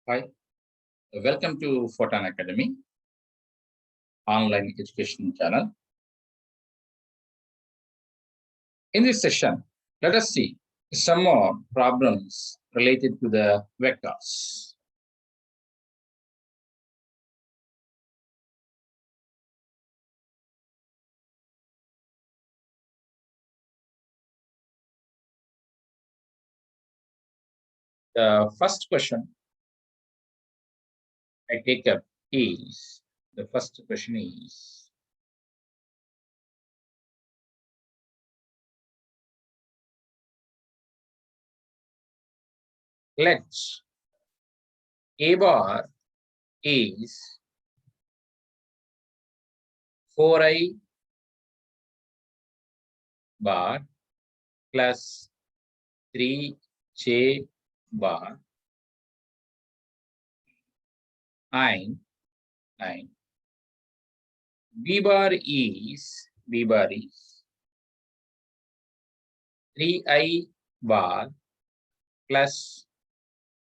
Hi, welcome to Photon Academy online education channel. In this session, let us see some more problems related to the vectors. The first question I take up is, the first question is, let A bar is 4i bar plus 3j bar and B bar is 3i bar plus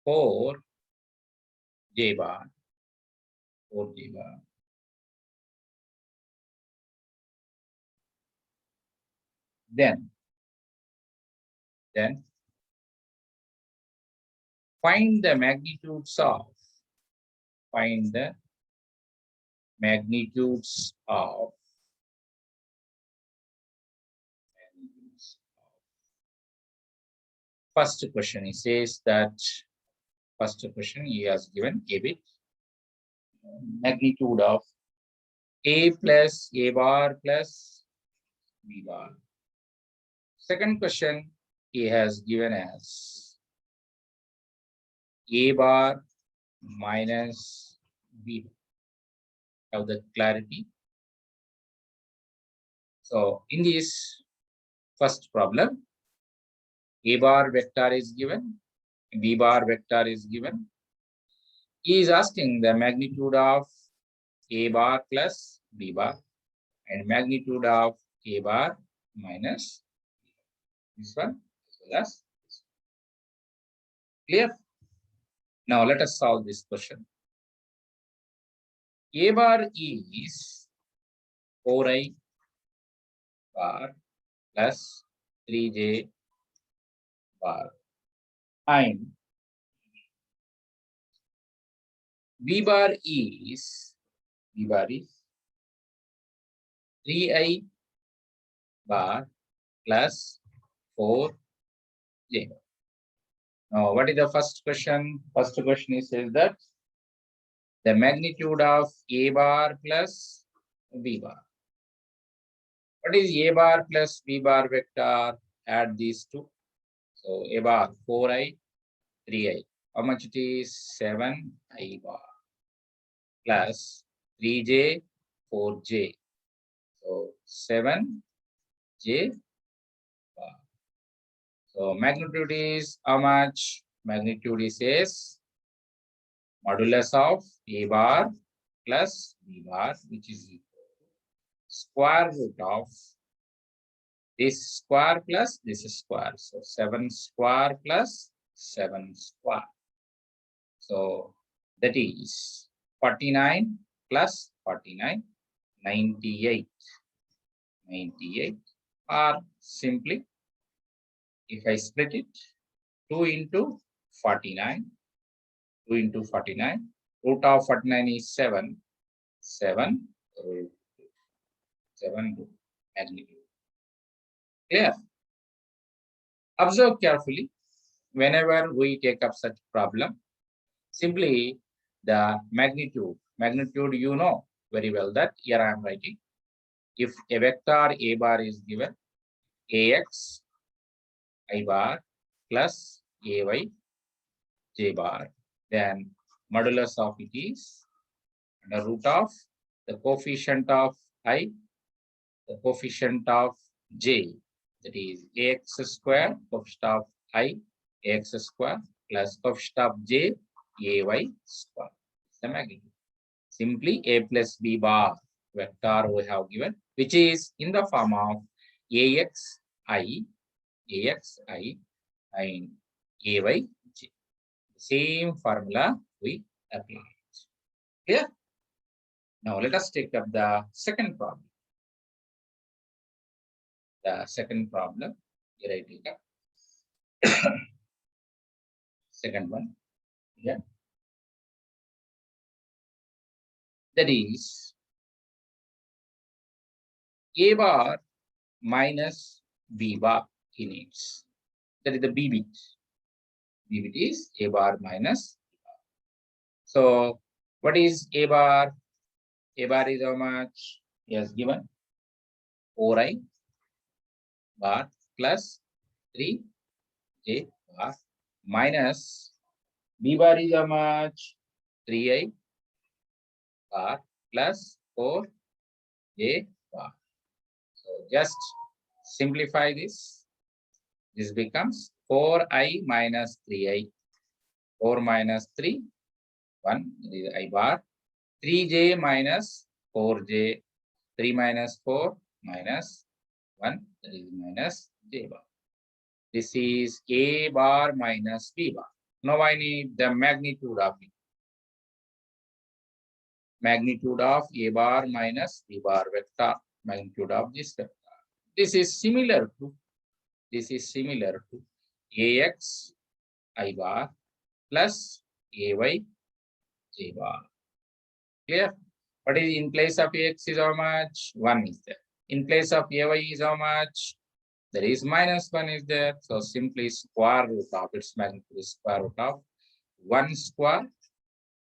4j bar. Then find the magnitudes of first question. He says that first question he has given a bit magnitude of A plus A bar plus B bar. Second question he has given as A bar minus B bar. Have the clarity. So in this first problem, A bar vector is given, B bar vector is given. He is asking the magnitude of A bar plus B bar and magnitude of A bar minus this one as well as this one. Clear? Now let us solve this question. A bar is 4i bar plus 3j bar and B bar is 3i bar plus 4j. Now, what is the first question? First question is says that the magnitude of A bar plus B bar. What is A bar plus B bar vector? Add these two. So A bar 4i, 3i. How much it is? 7i bar plus 3j, 4j. So 7j bar. So magnitude is how much? Magnitude is says modulus of A bar plus B bar, which is equal to square root of this square plus this square. So 7 square plus 7 square. So that is 49 plus 49, 98. 98, or simply if I split it, 2 into 49, 2 into 49, root of 49 is 7, 7 root 7 root magnitude. Clear? Observe carefully whenever we take up such problem. Simply the magnitude you know very well that here I am writing. If a vector A bar is given, AX I bar plus AY J bar, then modulus of it is the root of the coefficient of I, the coefficient of J, that is AX square, coefficient of I, AX square plus coefficient of J, AY square. The magnitude. Simply A plus B bar vector we have given, which is in the form of AXI and AYJ. Same formula we apply it. Clear? Now let us take up the second problem. The second problem, here I take up. Second one, yeah. That is A bar minus B bar in it. That is the B bit. B bit is A bar minus B bar. So what is A bar? A bar is how much? Yes, given 4i bar plus 3j bar minus B bar is how much? 3i bar plus 4j bar. So just simplify this. This becomes 4i minus 3i. 4 minus 3, 1 is I bar. 3j minus 4j. 3 minus 4 minus 1, that is minus j bar. This is A bar minus B bar. Now I need the magnitude of it. Magnitude of A bar minus B bar vector. Magnitude of this vector. This is similar to AX I bar plus AY J bar. Clear? What is in place of AX is how much? 1 is there. In place of AY is how much? There is minus 1 is there. So simply square root of its magnitude is square root of 1 square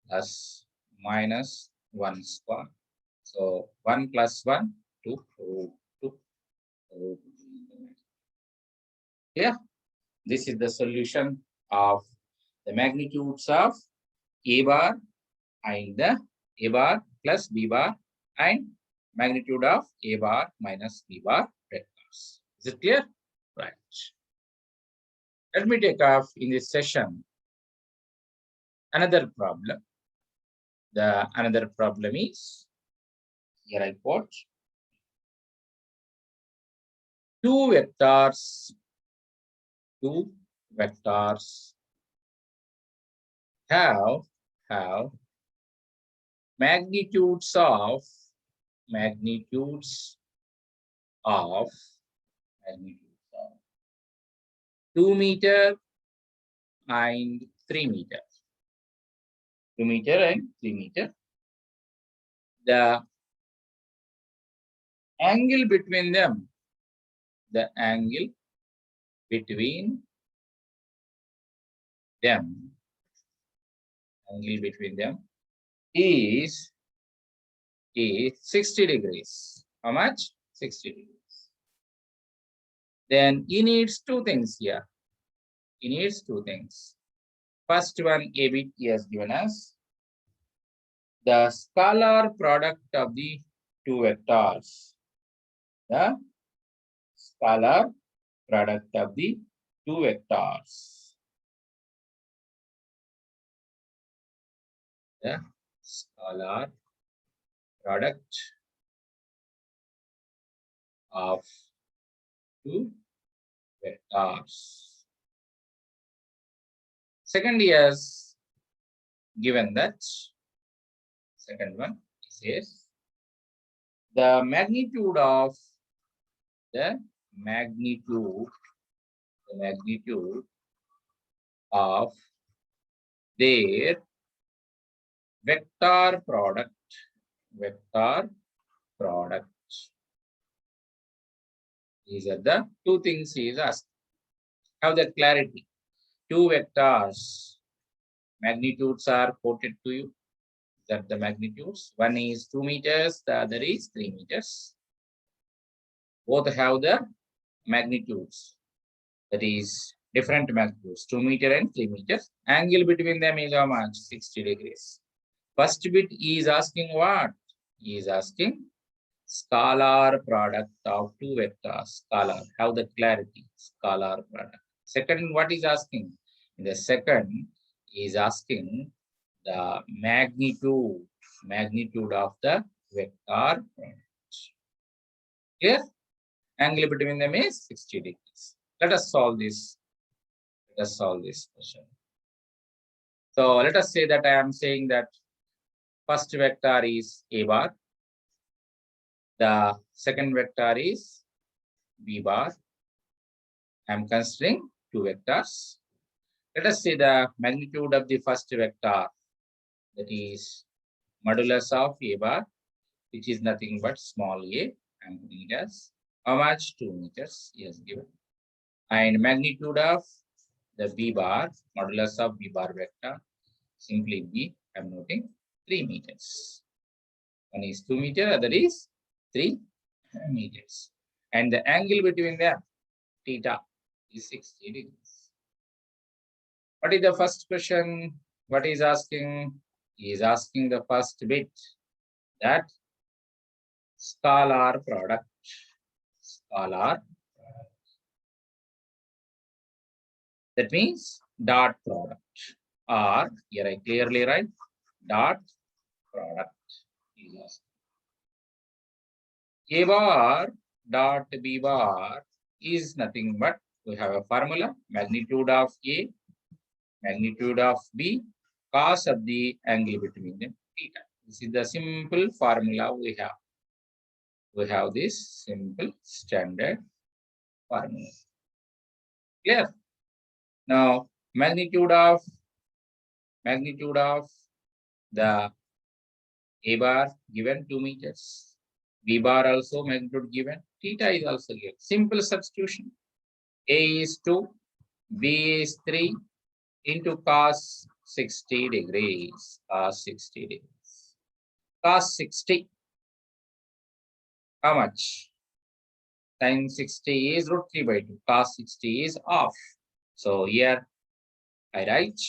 plus minus 1 square. So 1 plus 1, 2, root 2. Yeah, this is the solution of the magnitudes of A bar and the A bar plus B bar and magnitude of A bar minus B bar vectors. Is it clear? Right. Let me take off in this session another problem. The another problem is, here I quote, two vectors have magnitudes of 2 meter and 3 meter. 2 meter and 3 meter. The angle between them, is 60 degrees. How much? 60 degrees. Then he needs two things here. He needs two things. First one, A bit he has given us. The scalar product of the two vectors. The scalar product of the two vectors. The scalar product of two vectors. Second, he has given that. Second one says the magnitude of their vector product. These are the two things he is asked. Have that clarity. Two vectors, magnitudes are quoted to you. That the magnitudes. One is 2 meters, the other is 3 meters. Both have the magnitudes. That is different magnitudes, 2 meter and 3 meters. Angle between them is how much? 60 degrees. First bit is asking what? He is asking scalar product of two vectors. Scalar. Have the clarity. Scalar product. Second, what is asking? In the second is asking the magnitude of the vector product. Here, angle between them is 60 degrees. Let us solve this. Let us solve this question. So let us say that I am saying that first vector is A bar. The second vector is B bar. I am considering two vectors. Let us say the magnitude of the first vector, that is modulus of A bar, which is nothing but small a. I am putting it as how much? 2 meters. Yes, given. And magnitude of the B bar, modulus of B bar vector, simply B, I am noting 3 meters. One is 2 meters, other is 3 meters. And the angle between them, theta, is 60 degrees. What is the first question? What is asking? He is asking the first bit, that scalar product. Scalar. That means dot product. Or here I clearly write dot product. A bar dot B bar is nothing but, we have a formula, magnitude of A, magnitude of B, cos of the angle between them, theta. This is the simple formula we have. We have this simple standard formula. Clear? Now, magnitude of the A bar given 2 meters. B bar also magnitude given. Theta is also given. Simple substitution. A is 2, B is 3 into cos 60 degrees. Cos 60 degrees. Cos 60. How much? Sin 60 is root 3 by 2. Cos 60 is off. So here I write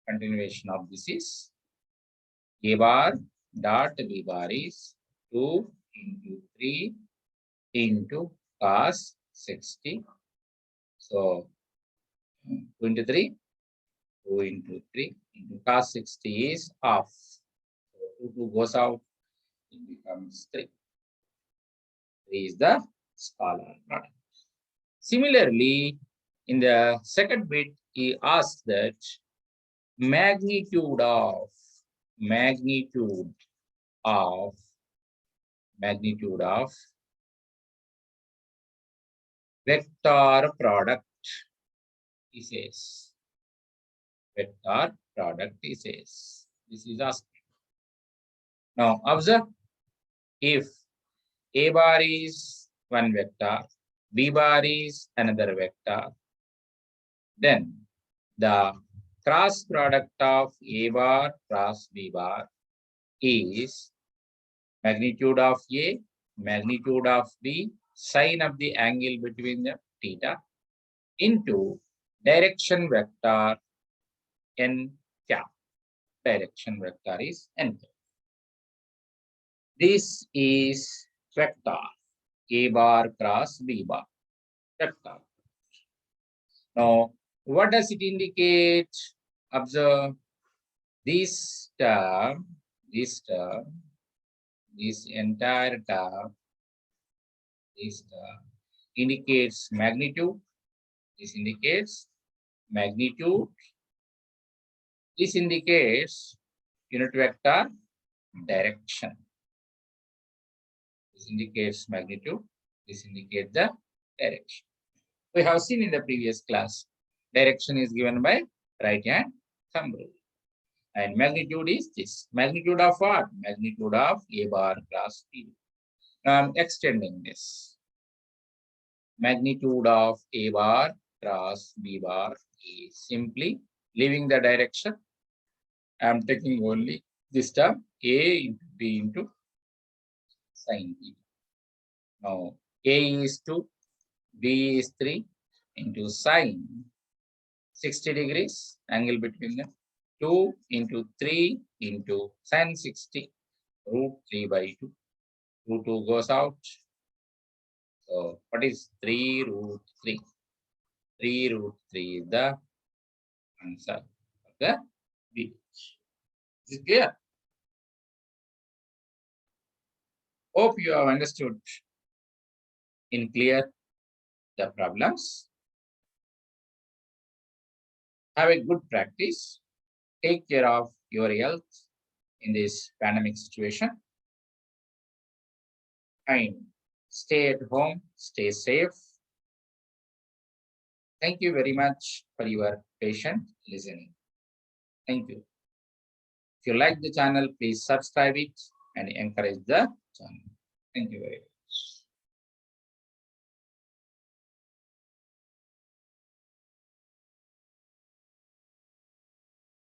continuation of this is A bar dot B bar is 2 into 3 into cos 60. So 2 into 3, 2 into 3 into cos 60 is off. So 2 goes out, it becomes 3. 3 is the scalar product. Similarly, in the second bit, he asks that magnitude of vector product, he says. Vector product, he says. This is asking. Now observe, if A bar is one vector, B bar is another vector, then the cross product of A bar cross B bar is magnitude of A, magnitude of B, sine of the angle between them, theta, into direction vector n cap. Direction vector is n cap. This is vector A bar cross B bar. Vector. Now, what does it indicate? Observe this term, this entire term, this term indicates magnitude. This indicates magnitude. This indicates unit vector direction. This indicates magnitude. This indicates the direction. We have seen in the previous class, direction is given by right hand thumb rule. And magnitude is this. Magnitude of what? Magnitude of A bar cross B. Now I'm extending this. Magnitude of A bar cross B bar is simply leaving the direction. I'm taking only this term A into B into sin theta. Now A is 2, B is 3 into sine 60 degrees, angle between them. 2 into 3 into sin 60, root 3 by 2. 2 goes out. So what is 3 root 3? 3 root 3 is the answer of the B. Is it clear? Hope you have understood in clear the problems. Have a good practice. Take care of your health in this pandemic situation. And stay at home, stay safe. Thank you very much for your patient listening. Thank you. If you like the channel, please subscribe it and encourage the channel. Thank you very much.